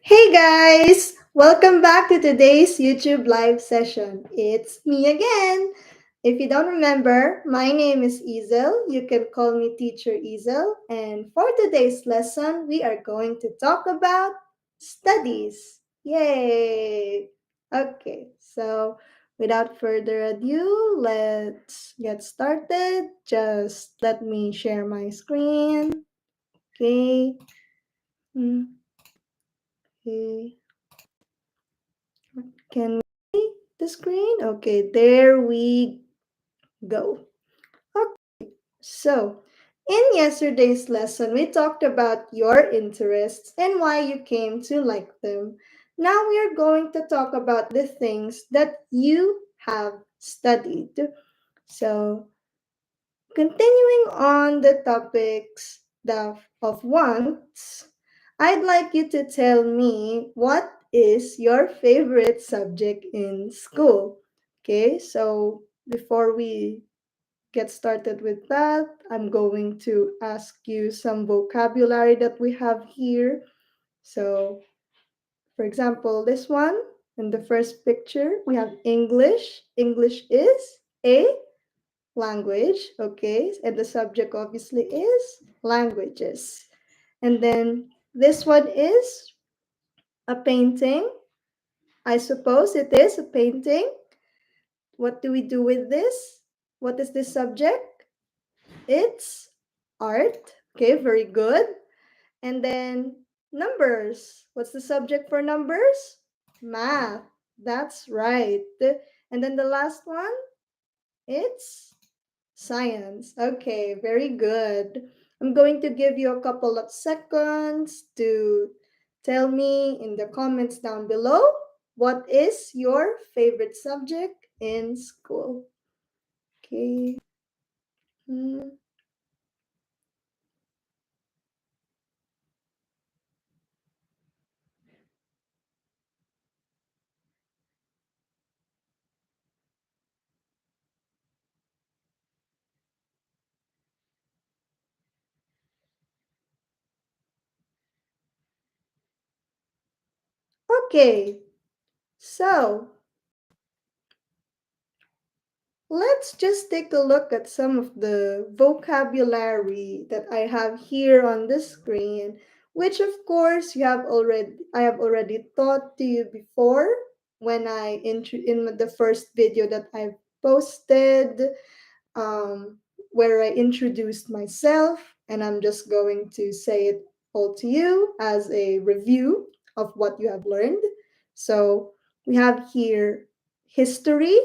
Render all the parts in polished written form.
Hey guys! Welcome back to today's YouTube live session. It's me again. If you don't remember, my name is Eazel. You can call me Teacher Eazel. And for today's lesson, we are going to talk about studies. Yay! Okay, so without further ado, let's get started. Just let me share my screen. Okay. Okay. Can we see the screen? Okay, there we go. Okay, so in yesterday's lesson, we talked about your interests and why you came to like them. Now we are going to talk about the things that you have studied. So, continuing on the topics of wants, I'd like you to tell me what is your favorite subject in school. Okay, so before we get started with that, I'm going to ask you some vocabulary that we have here. So, for example, this one in the first picture, we have English. English is a language, okay? And the subject obviously is languages. And then this one is a painting. I suppose it is a painting. What do we do with this? What is this subject? It's art. Okay, very good. And then numbers. What's the subject for numbers? Math. That's right. And then the last one, it's science. Okay, very good. I'm going to give you a couple of seconds to tell me in the comments down below what is your favorite subject in school. Okay. Hmm. Okay, so let's just take a look at some of the vocabulary that I have here on the screen, which of course I have already taught to you before when in the first video that I've posted, um, where I introduced myself, and I'm just going to say it all to you as a review of what you have learned. So we have here history.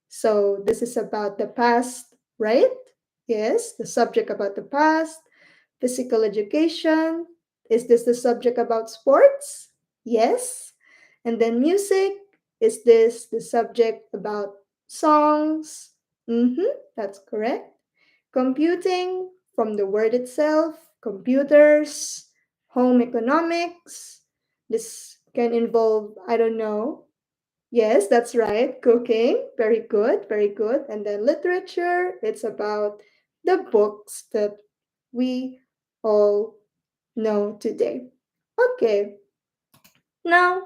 So this is about the past, right? Yes, the subject about the past. Physical education. Is this the subject about sports? Yes. And then music. Is this the subject about songs? Mm-hmm, that's correct. Computing, from the word itself, computers, home economics. This can involve, I don't know. Yes, that's right. Cooking. Very good, very good. And then literature, it's about the books that we all know today. Okay, now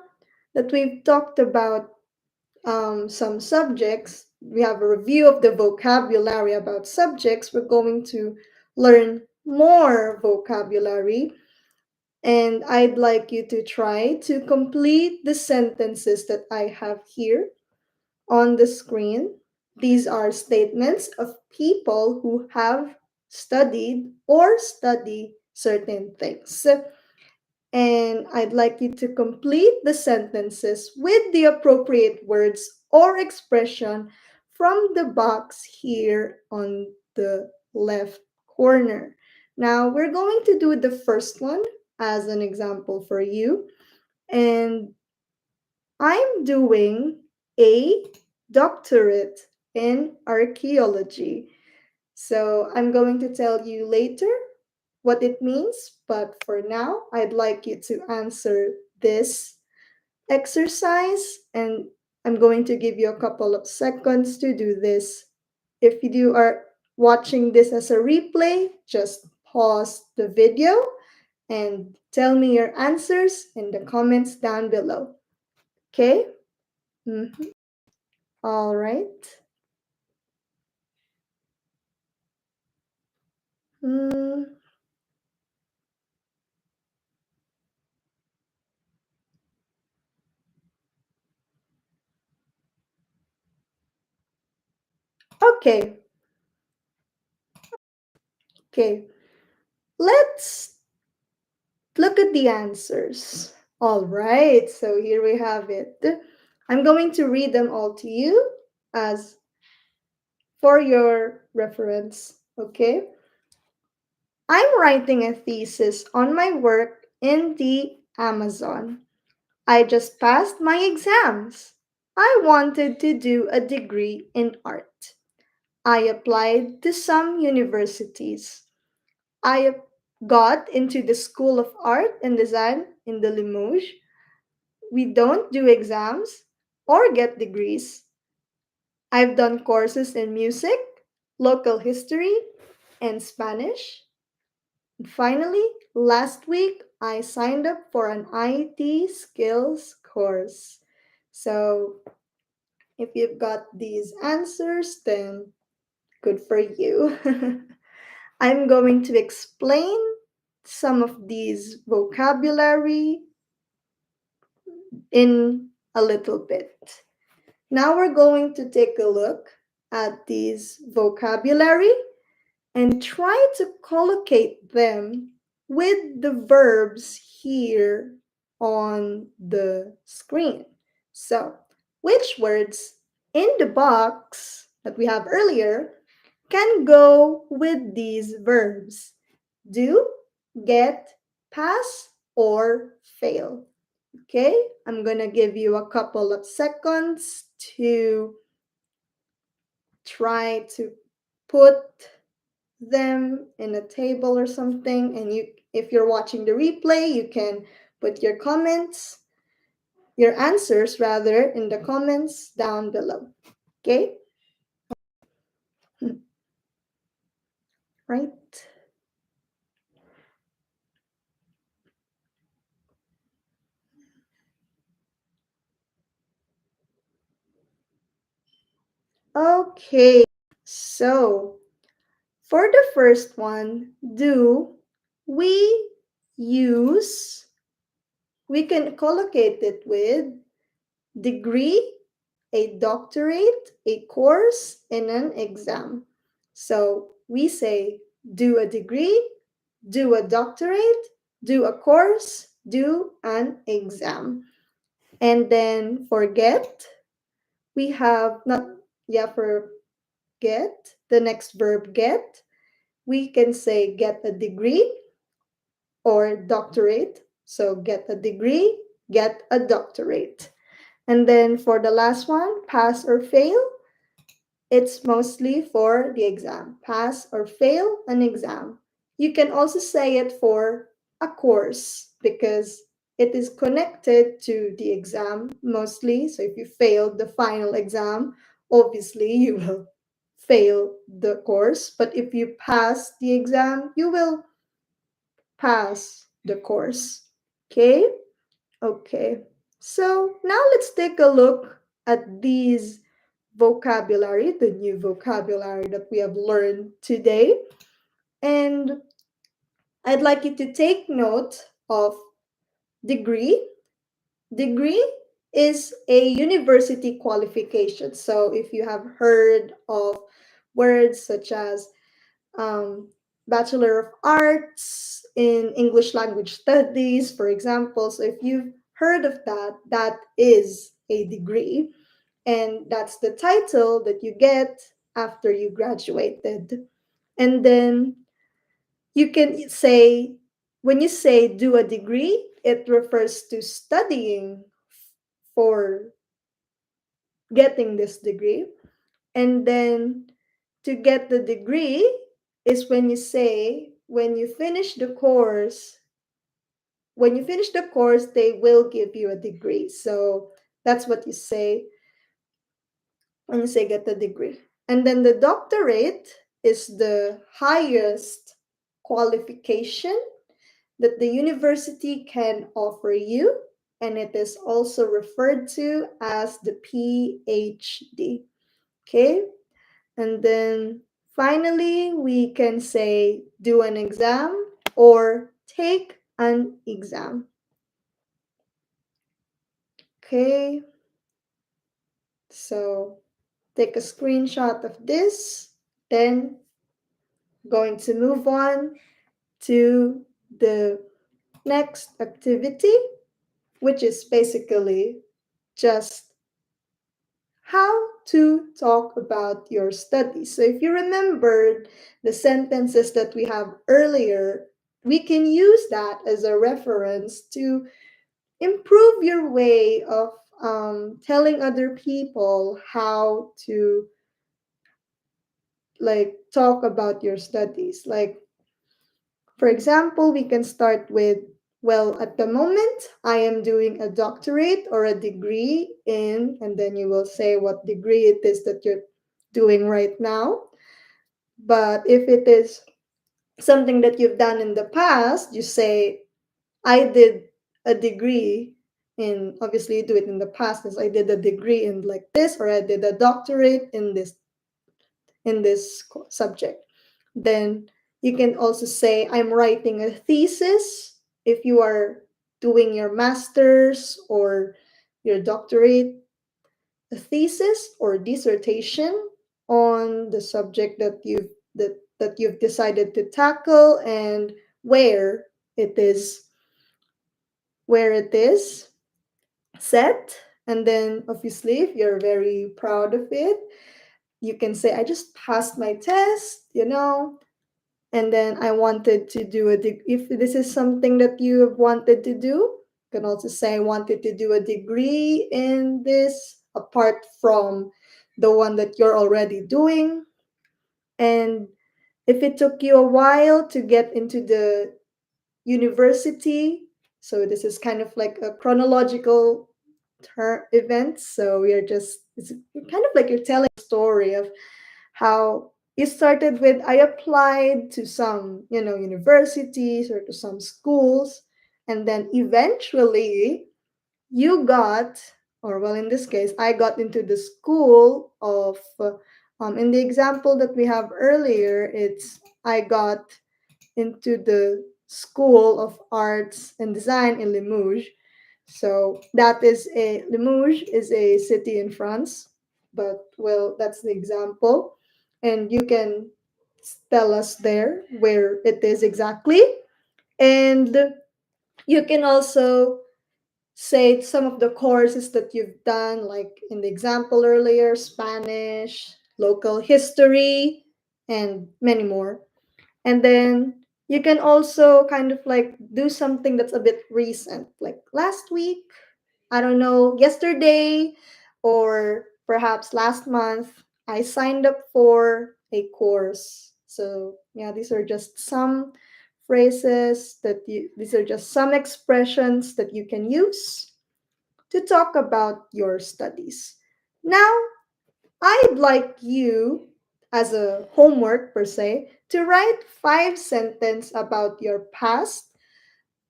that we've talked about some subjects, we have a review of the vocabulary about subjects. We're going to learn more vocabulary, and I'd like you to try to complete the sentences that I have here on the screen. These are statements of people who have studied or study certain things. And I'd like you to complete the sentences with the appropriate words or expression from the box here on the left corner. Now, we're going to do the first one as an example for you. And I'm doing a doctorate in archaeology. So I'm going to tell you later what it means, but for now, I'd like you to answer this exercise, and I'm going to give you a couple of seconds to do this. If you are watching this as a replay, just pause the video and tell me your answers in the comments down below. Okay? Mhm. All right. Mm, okay. Okay. Let's look at the answers. All right. So here we have it. I'm going to read them all to you as for your reference. Okay? I'm writing a thesis on my work in the Amazon. I just passed my exams. I wanted to do a degree in art. I applied to some universities. I got into the School of Art and Design in the Limoges. We don't do exams or get degrees. I've done courses in music, local history, and Spanish. And finally, last week I signed up for an IT skills course. So if you've got these answers, then good for you. I'm going to explain some of these vocabulary in a little bit. Now we're going to take a look at these vocabulary and try to collocate them with the verbs here on the screen. So, which words in the box that we have earlier can go with these verbs? Do, get, pass, or fail. Okay, I'm gonna give you a couple of seconds to try to put them in a table or something, and you, if you're watching the replay, you can put your comments, your answers rather, in the comments down below. Okay? Right? Okay. So, for the first one, do, we use, we can collocate it with degree, a doctorate, a course, and an exam. So we say do a degree, do a doctorate, do a course, do an exam. And then for get, we have not, yeah, for get, the next verb get, we can say get a degree or doctorate. So get a degree, get a doctorate. And then for the last one, pass or fail, it's mostly for the exam. Pass or fail an exam. You can also say it for a course because it is connected to the exam mostly. So if you failed the final exam, obviously you will fail the course. But if you pass the exam, you will pass the course. Okay? Okay. So now let's take a look at these vocabulary, the new vocabulary that we have learned today. And I'd like you to take note of degree. Degree is a university qualification. So if you have heard of words such as um, Bachelor of Arts in English Language Studies, for example. So if you've heard of that, that is a degree. And that's the title that you get after you graduated. And then you can say, when you say do a degree, it refers to studying for getting this degree. And then to get the degree is when you say, when you finish the course, they will give you a degree. So that's what you say when you say get the degree. And then the doctorate is the highest qualification that the university can offer you, and it is also referred to as the PhD. Okay, and then finally, we can say do an exam or take an exam. Okay, so take a screenshot of this, then going to move on to the next activity, which is basically just how to talk about your studies. So if you remembered the sentences that we have earlier, we can use that as a reference to improve your way of telling other people how to like talk about your studies. Like, for example, we can start with, well, at the moment, I am doing a doctorate or a degree in, and then you will say what degree it is that you're doing right now. But if it is something that you've done in the past, you say, I did a degree in, obviously, you do it in the past, as I did a degree in like this, or I did a doctorate in this subject. Then you can also say, I'm writing a thesis if you are doing your master's or your doctorate, a thesis or dissertation on the subject that you've decided to tackle and where it is where it is set. And then obviously if you're very proud of it, you can say, I just passed my test, and then I wanted to do if this is something that you have wanted to do, you can also say I wanted to do a degree in this apart from the one that you're already doing. And if it took you a while to get into the university, so this is kind of like a chronological event. So it's kind of like you're telling a story of how it started with, I applied to some, universities or to some schools, and then eventually you got, or well, in this case, I got into the school of, in the example that we have earlier, it's I got into the School of Arts and Design in Limoges. So Limoges is a city in France, but well, that's the example. And you can tell us there where it is exactly. And you can also say some of the courses that you've done, like in the example earlier, Spanish, local history, and many more. And then you can also kind of like do something that's a bit recent, like last week, I don't know, yesterday, or perhaps last month, I signed up for a course. So, yeah, these are just some these are just some expressions that you can use to talk about your studies. Now, I'd like you, as a homework per se, to write 5 sentences about your past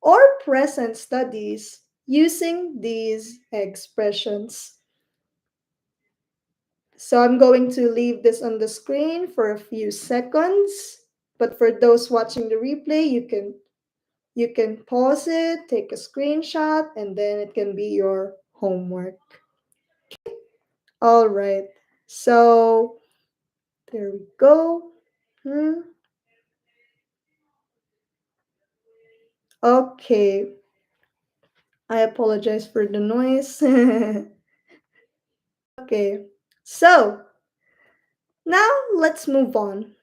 or present studies using these expressions. So I'm going to leave this on the screen for a few seconds, but for those watching the replay, you can pause it, take a screenshot, and then it can be your homework. All right. So there we go. Okay. I apologize for the noise. Okay. So now let's move on.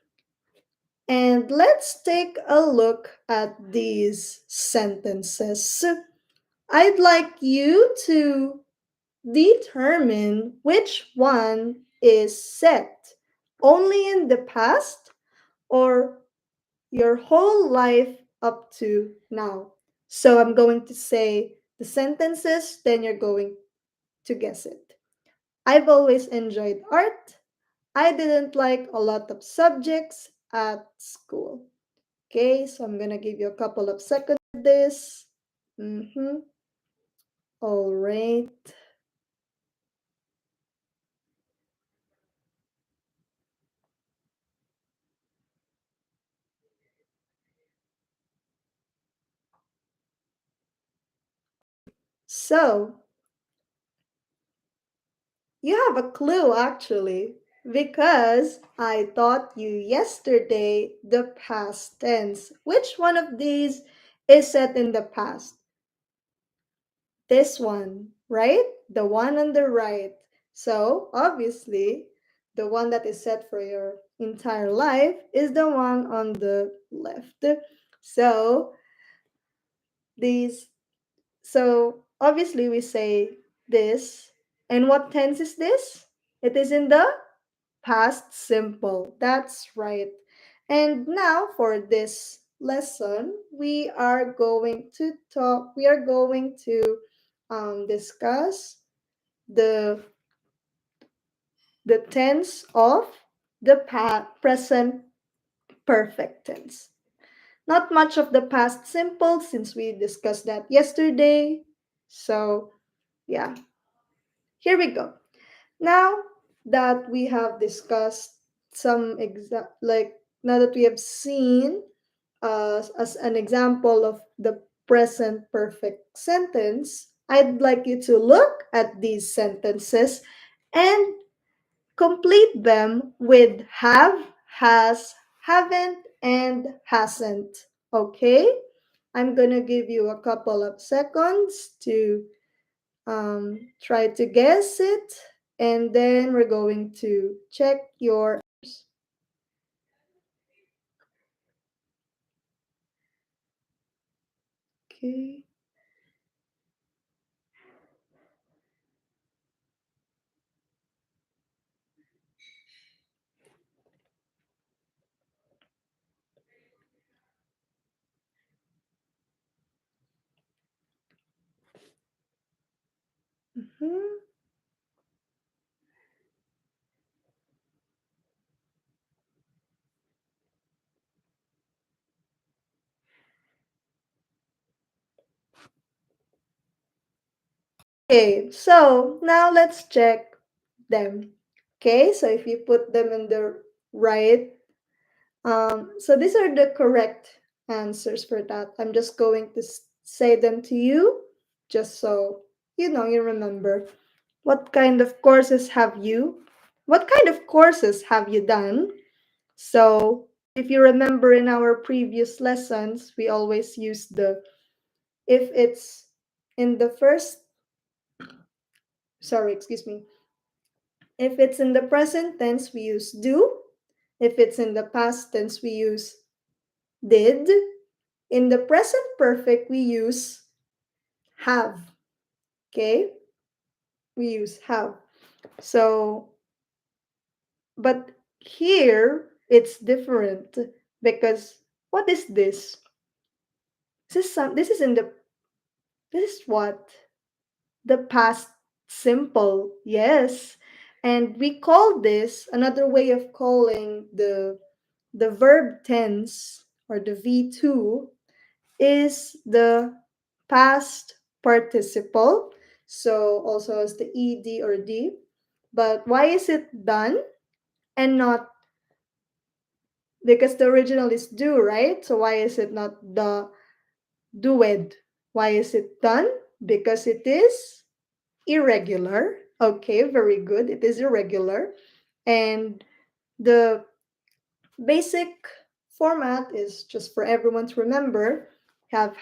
And let's take a look at these sentences. I'd like you to determine which one is set only in the past or your whole life up to now. So I'm going to say the sentences, then you're going to guess it. I've always enjoyed art. I didn't like a lot of subjects at school. Okay, so I'm gonna give you a couple of seconds this. Mm-hmm. All right. So, you have a clue actually, because I taught you yesterday the past tense. Which one of these is set in the past? This one, right? The one on the right. So, obviously, the one that is set for your entire life is the one on the left. So, these so obviously we say this. And what tense is this? It is in the past simple. That's right. And now for this lesson, we are going to discuss the the tense of the present perfect tense. Not much of the past simple since we discussed that yesterday. So, yeah, here we go. Now that we have discussed now that we have seen as an example of the present perfect sentence, I'd like you to look at these sentences and complete them with have, has, haven't, and hasn't. Okay? I'm gonna give you a couple of seconds to try to guess it, and then we're going to check your. Okay. Mhm. Okay, so now let's check them. Okay, so if you put them in the right, so these are the correct answers for that. I'm just going to say them to you, just so you remember. What kind of courses have you? What kind of courses have you done? So, if you remember in our previous lessons, we always use if it's in the first, sorry, excuse me. If it's in the present tense, we use do. If it's in the past tense, we use did. In the present perfect, we use have. Okay? We use have. So, but here it's different because what is this? This is in the this is what? The past simple. Yes. And we call this another way of calling the verb tense or the V2 is the past participle. So also as the ed or d. But why is it done and not, because the original is do, right? So why is it not the doed? Why is it done? Because it is irregular. Okay, very good. It is irregular. And the basic format is just for everyone to remember, have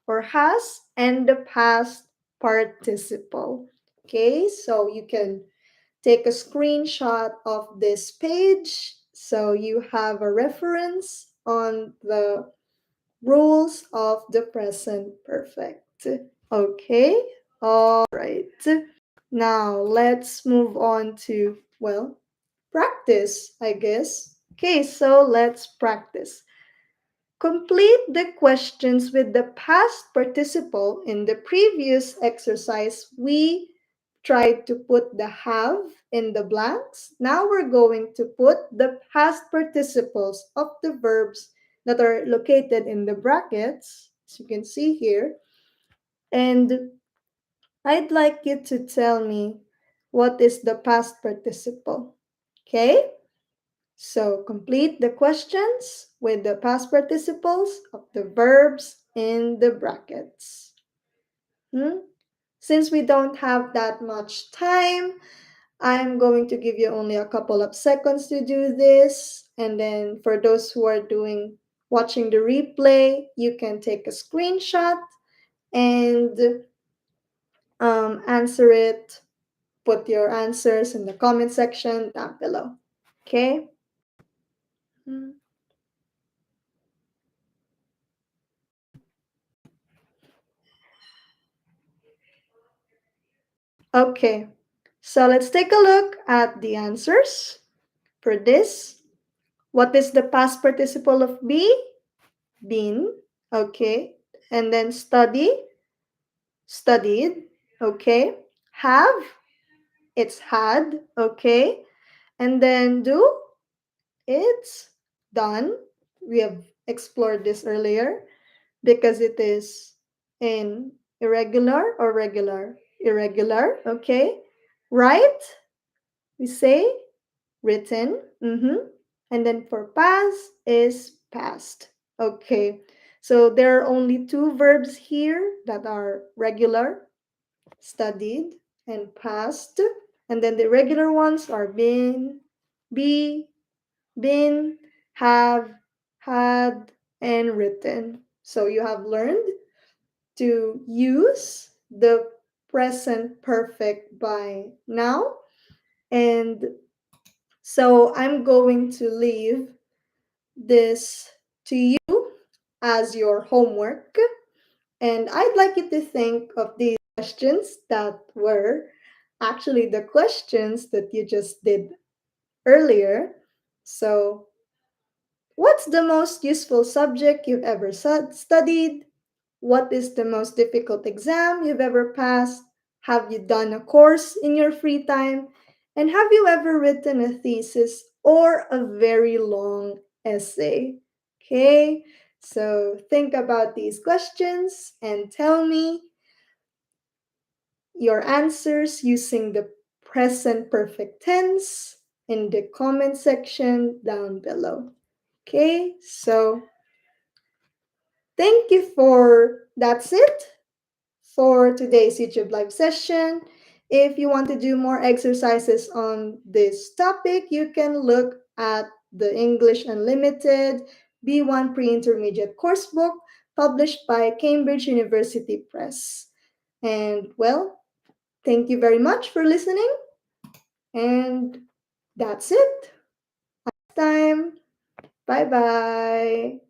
or has and the past participle. Okay, so you can take a screenshot of this page so you have a reference on the rules of the present perfect. Okay, all right. Now let's move on to, well, practice, I guess. Okay, so let's practice. Complete the questions with the past participle. In the previous exercise, we tried to put the have in the blanks. Now we're going to put the past participles of the verbs that are located in the brackets. as you can see here. And I'd like you to tell me what is the past participle. Okay? So complete the questions with the past participles of the verbs in the brackets. Hmm? Since we don't have that much time, I'm going to give you only a couple of seconds to do this. And then for those who are watching the replay, you can take a screenshot and answer it. Put your answers in the comment section down below. Okay? Hmm. Okay, so let's take a look at the answers for this. What is the past participle of be? Been. Okay. And then study, studied. Okay. Have, it's had. Okay. And then do, it's done. We have explored this earlier because it is in irregular or regular. Irregular. Okay. Write, we say written. And then for past is past. Okay. So there are only two verbs here that are regular, studied, and past. And then the regular ones are been, be, been, have, had, and written. So you have learned to use the present perfect by now. And so I'm going to leave this to you as your homework. And I'd like you to think of these questions that were actually the questions that you just did earlier. So, what's the most useful subject you've ever studied? What is the most difficult exam you've ever passed? Have you done a course in your free time? And have you ever written a thesis or a very long essay? Okay, so think about these questions and tell me your answers using the present perfect tense in the comment section down below. Okay, so thank you for that's it for today's YouTube live session. If you want to do more exercises on this topic, you can look at the English Unlimited B1 Pre-Intermediate Coursebook published by Cambridge University Press. And well, thank you very much for listening. And that's it. Time. Bye bye.